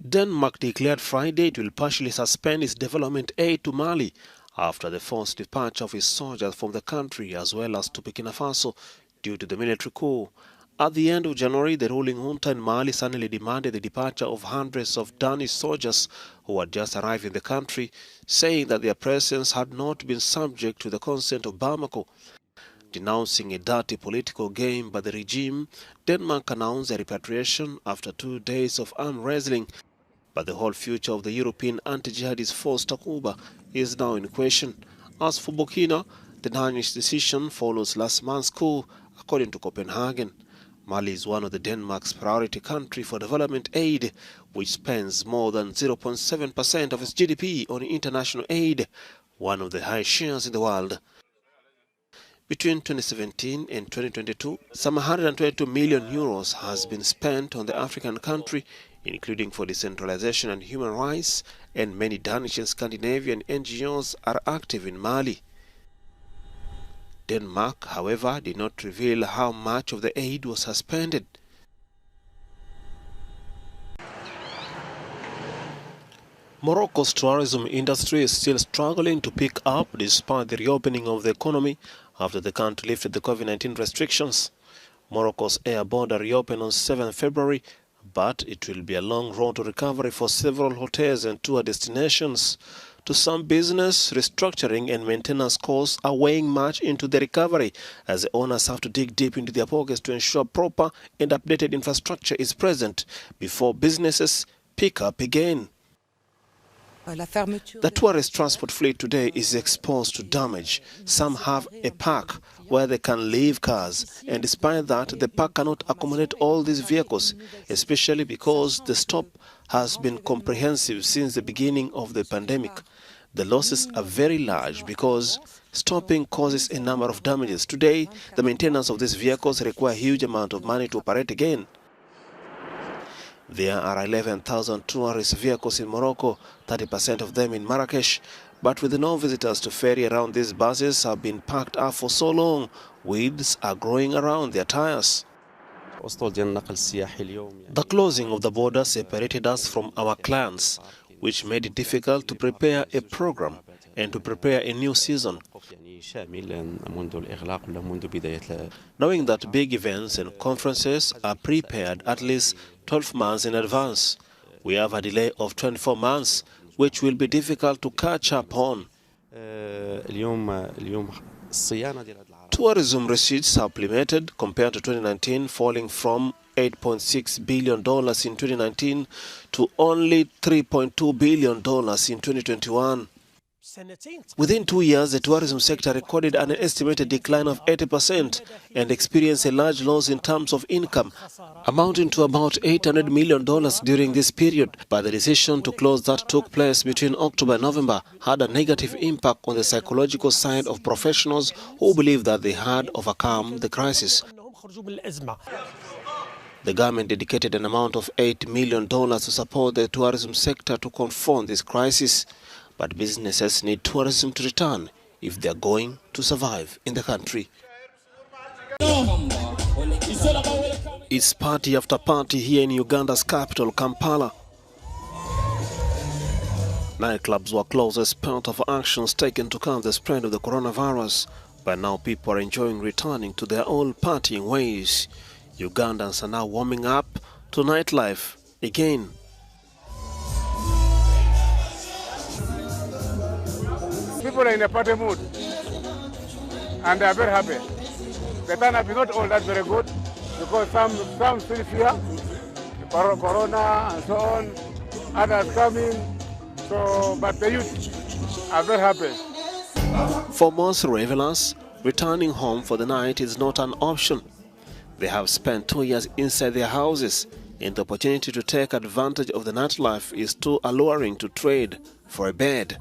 Denmark declared Friday it will partially suspend its development aid to Mali after the forced departure of its soldiers from the country as well as to Burkina Faso due to the military coup. At the end of January, the ruling junta in Mali suddenly demanded the departure of hundreds of Danish soldiers who had just arrived in the country, saying that their presence had not been subject to the consent of Bamako. Denouncing a dirty political game by the regime, Denmark announced a repatriation after 2 days of arm wrestling. But the whole future of the European anti-jihadist force Takuba is now in question. As for Burkina, the Danish decision follows last month's coup, according to Copenhagen. Mali is one of the Denmark's priority country for development aid, which spends more than 0.7% of its GDP on international aid, one of the highest shares in the world. Between 2017 and 2022, some 122 million euros has been spent on the African country, including for decentralization and human rights, and many Danish and Scandinavian NGOs are active in Mali. Denmark, however, did not reveal how much of the aid was suspended. Morocco's tourism industry is still struggling to pick up despite the reopening of the economy after the country lifted the COVID-19 restrictions. Morocco's air border reopened on 7 February, but it will be a long road to recovery for several hotels and tour destinations. To some, business restructuring and maintenance costs are weighing much into the recovery, as the owners have to dig deep into their pockets to ensure proper and updated infrastructure is present before businesses pick up again. The tourist transport fleet today is exposed to damage. Some have a park where they can leave cars, and despite that, the park cannot accommodate all these vehicles, especially because the stop has been comprehensive since the beginning of the pandemic. The losses are very large because stopping causes a number of damages. Today, the maintenance of these vehicles requires a huge amount of money to operate again. There are 11,000 tourist vehicles in Morocco, 30% of them in Marrakesh. But with no visitors to ferry around, these buses have been parked up for so long, weeds are growing around their tires. The closing of the border separated us from our clients, which made it difficult to prepare a program and to prepare a new season. Knowing that big events and conferences are prepared at least 12 months in advance, we have a delay of 24 months, which will be difficult to catch up on. Tourism receipts have plummeted compared to 2019, falling from $8.6 billion in 2019 to only $3.2 billion in 2021. Within 2 years, the tourism sector recorded an estimated decline of 80% and experienced a large loss in terms of income, amounting to about $800 million during this period. But the decision to close that took place between October and November had a negative impact on the psychological side of professionals who believe that they had overcome the crisis. The government dedicated an amount of $8 million to support the tourism sector to confront this crisis. But businesses need tourism to return if they are going to survive in the country. It's party after party here in Uganda's capital, Kampala. Nightclubs were closed as part of actions taken to curb the spread of the coronavirus. But now people are enjoying returning to their old partying ways. Ugandans are now warming up to nightlife again. People are in a party mood and they are very happy. The turn-up is not all that very good because some still fear corona and so on, others coming, but the youth are very happy. For most revelers, returning home for the night is not an option. They have spent 2 years inside their houses, and the opportunity to take advantage of the nightlife is too alluring to trade for a bed.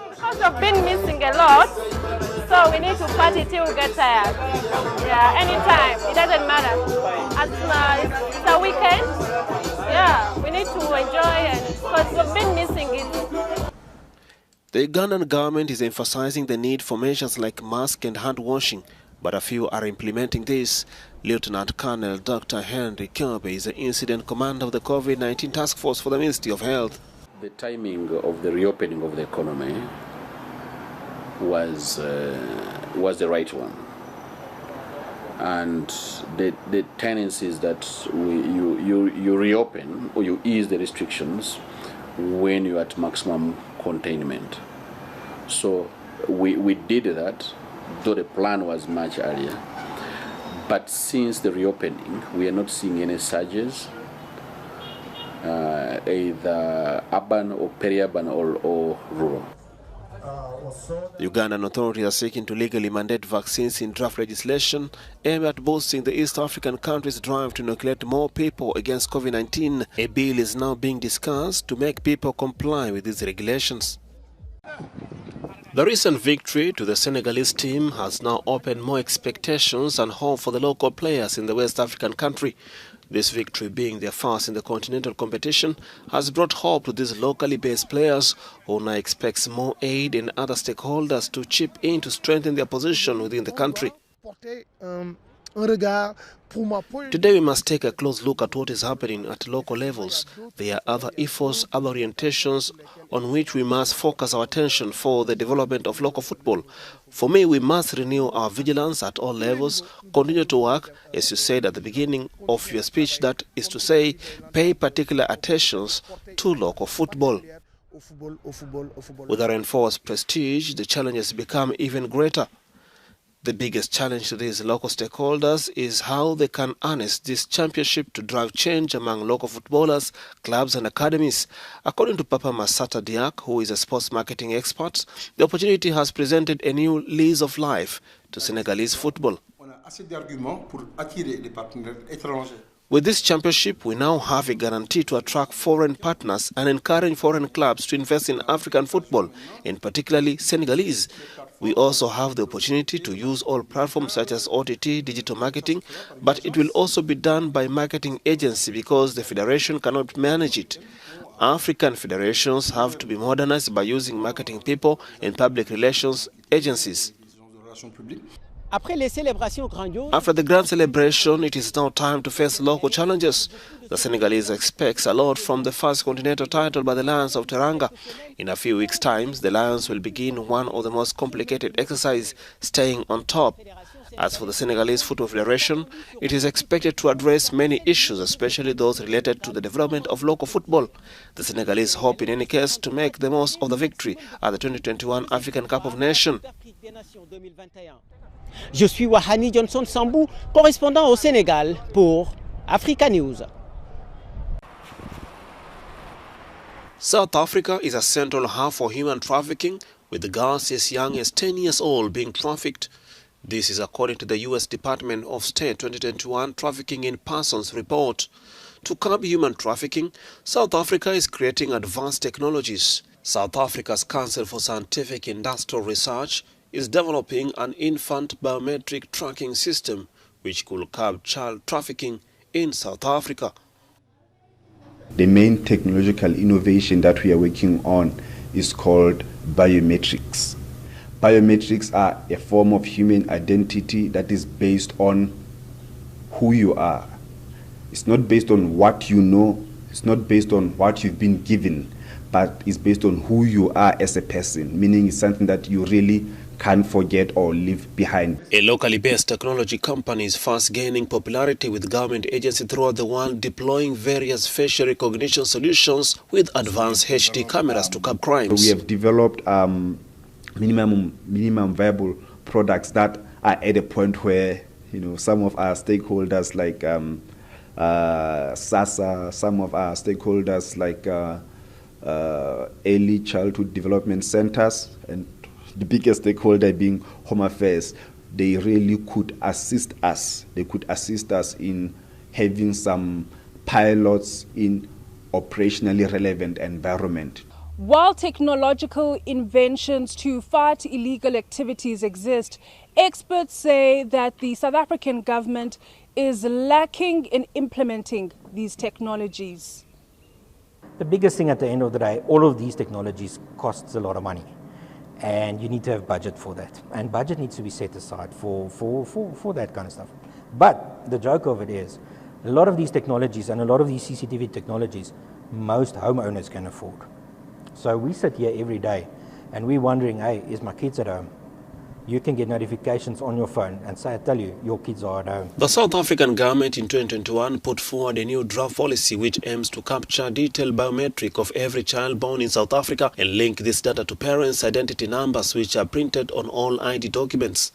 Because I've been missing a lot, so we need to party till we get tired. Yeah, anytime, it doesn't matter. As it's a weekend, yeah, we need to enjoy it because we've been missing it. The Ugandan government is emphasizing the need for measures like mask and hand washing, but a few are implementing this. Lieutenant Colonel Dr. Henry Kirby is the incident commander of the COVID-19 task force for the Ministry of Health. The timing of the reopening of the economy was the right one, and the tendency is that you reopen or you ease the restrictions when you're at maximum containment. So we did that, though the plan was much earlier. But since the reopening, we are not seeing any surges, either urban or peri-urban or rural. The Ugandan authorities are seeking to legally mandate vaccines in draft legislation aimed at boosting the East African country's drive to inoculate more people against COVID-19. A bill is now being discussed to make people comply with these regulations. The recent victory to the Senegalese team has now opened more expectations and hope for the local players in the West African country. This victory, being their first in the continental competition, has brought hope to these locally based players who now expect more aid and other stakeholders to chip in to strengthen their position within the country. Today we must take a close look at what is happening at local levels. There are other efforts, other orientations on which we must focus our attention for the development of local football. For me, we must renew our vigilance at all levels, continue to work, as you said at the beginning of your speech, that is to say, pay particular attentions to local football. With our enforced prestige, the challenges become even greater. The biggest challenge to these local stakeholders is how they can harness this championship to drive change among local footballers, clubs and academies. According to Papa Masata Diak, who is a sports marketing expert, the opportunity has presented a new lease of life to Senegalese football. With this championship, we now have a guarantee to attract foreign partners and encourage foreign clubs to invest in African football, and particularly Senegalese. We also have the opportunity to use all platforms such as OTT, digital marketing, but it will also be done by marketing agency because the federation cannot manage it. African federations have to be modernized by using marketing people and public relations agencies. After the grand celebration, it is now time to face local challenges. The Senegalese expects a lot from the first continental title by the Lions of Teranga. In a few weeks' time, the Lions will begin one of the most complicated exercises, staying on top. As for the Senegalese Football Federation, it is expected to address many issues, especially those related to the development of local football. The Senegalese hope, in any case, to make the most of the victory at the 2021 African Cup of Nations. Je suis Wahani Johnson Sambou, correspondant au Sénégal pour Africa News. South Africa is a central hub for human trafficking, with the girls as young as 10 years old being trafficked. This is according to the U.S. Department of State 2021 Trafficking in Persons report. To curb human trafficking, South Africa is creating advanced technologies. South Africa's Council for Scientific Industrial Research is developing an infant biometric tracking system which could curb child trafficking in South Africa. The main technological innovation that we are working on is called biometrics. Biometrics are a form of human identity that is based on who you are. It's not based on what you know, it's not based on what you've been given, but it's based on who you are as a person, meaning it's something that you really can't forget or leave behind. A locally based technology company is fast gaining popularity with government agencies throughout the world deploying various facial recognition solutions with advanced HD cameras to curb crimes. We have developed minimum viable products that are at a point where, you know, some of our stakeholders like SASA, some of our stakeholders like early childhood development centers, and the biggest stakeholder being Home Affairs, they really could assist us. They could assist us in having some pilots in operationally relevant environment. While technological inventions to fight illegal activities exist, experts say that the South African government is lacking in implementing these technologies. The biggest thing at the end of the day, all of these technologies costs a lot of money. And you need to have budget for that. And budget needs to be set aside for that kind of stuff. But the joke of it is, a lot of these technologies and a lot of these CCTV technologies, most homeowners can afford. So we sit here every day and we're wondering, hey, is my kids at home? You can get notifications on your phone and say, I tell you, your kids are at home. The South African government in 2021 put forward a new draft policy which aims to capture detailed biometric of every child born in South Africa and link this data to parents' identity numbers which are printed on all ID documents.